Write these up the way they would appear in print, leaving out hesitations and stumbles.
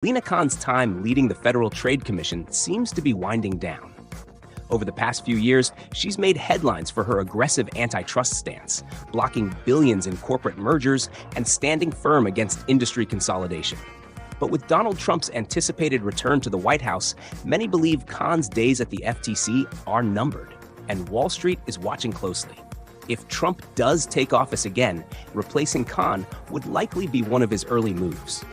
Lina Khan's time leading the Federal Trade Commission seems to be winding down. Over the past few years, she's made headlines for her aggressive antitrust stance, blocking billions in corporate mergers and standing firm against industry consolidation. But with Donald Trump's anticipated return to the White House, many believe Khan's days at the FTC are numbered, and Wall Street is watching closely. If Trump does take office again, replacing Khan would likely be one of his early moves.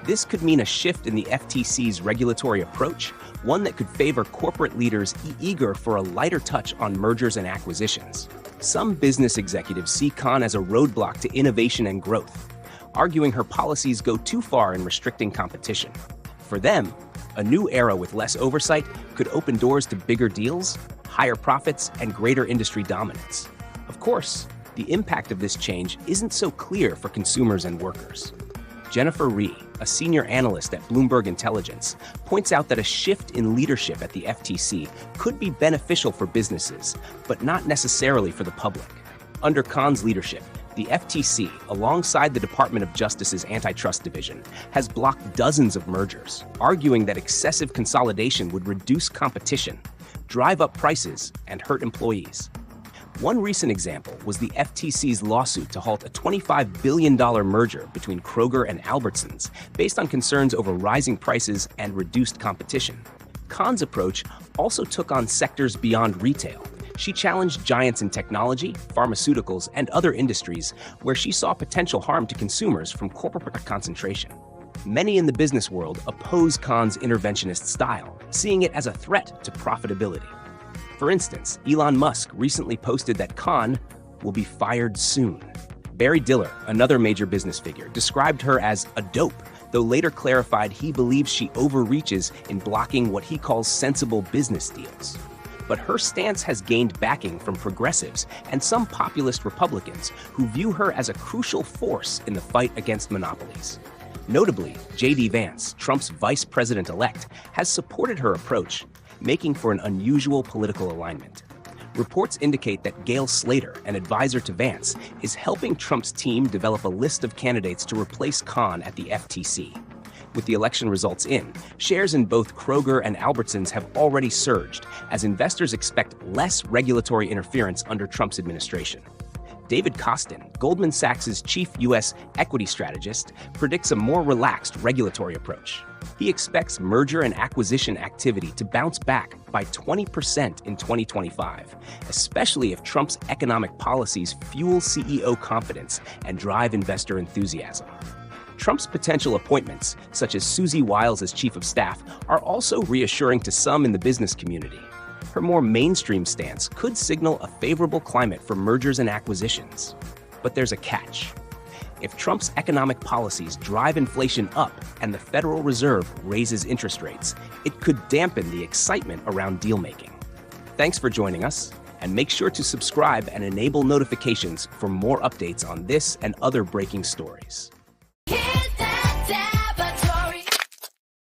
This could mean a shift in the FTC's regulatory approach, one that could favor corporate leaders eager for a lighter touch on mergers and acquisitions. Some business executives see Khan as a roadblock to innovation and growth, arguing her policies go too far in restricting competition. For them, a new era with less oversight could open doors to bigger deals, higher profits, and greater industry dominance. Of course, the impact of this change isn't so clear for consumers and workers. Jennifer Rhee, a senior analyst at Bloomberg Intelligence, points out that a shift in leadership at the FTC could be beneficial for businesses, but not necessarily for the public. Under Khan's leadership, the FTC, alongside the Department of Justice's Antitrust Division, has blocked dozens of mergers, arguing that excessive consolidation would reduce competition, drive up prices, and hurt employees. One recent example was the FTC's lawsuit to halt a $25 billion merger between Kroger and Albertsons based on concerns over rising prices and reduced competition. Khan's approach also took on sectors beyond retail. She challenged giants in technology, pharmaceuticals, and other industries where she saw potential harm to consumers from corporate concentration. Many in the business world oppose Khan's interventionist style, seeing it as a threat to profitability. For instance, Elon Musk recently posted that Khan will be fired soon. Barry Diller, another major business figure, described her as a dope, though later clarified he believes she overreaches in blocking what he calls sensible business deals. But her stance has gained backing from progressives and some populist Republicans who view her as a crucial force in the fight against monopolies. Notably, J.D. Vance, Trump's vice president-elect, has supported her approach, making for an unusual political alignment. Reports indicate that Gail Slater, an advisor to Vance, is helping Trump's team develop a list of candidates to replace Khan at the FTC. With the election results in, shares in both Kroger and Albertsons have already surged, as investors expect less regulatory interference under Trump's administration. David Kostin, Goldman Sachs' chief U.S. equity strategist, predicts a more relaxed regulatory approach. He expects merger and acquisition activity to bounce back by 20% in 2025, especially if Trump's economic policies fuel CEO confidence and drive investor enthusiasm. Trump's potential appointments, such as Susie Wiles as chief of staff, are also reassuring to some in the business community. Her more mainstream stance could signal a favorable climate for mergers and acquisitions. But there's a catch. If Trump's economic policies drive inflation up and the Federal Reserve raises interest rates, it could dampen the excitement around deal-making. Thanks for joining us, and make sure to subscribe and enable notifications for more updates on this and other breaking stories. Kids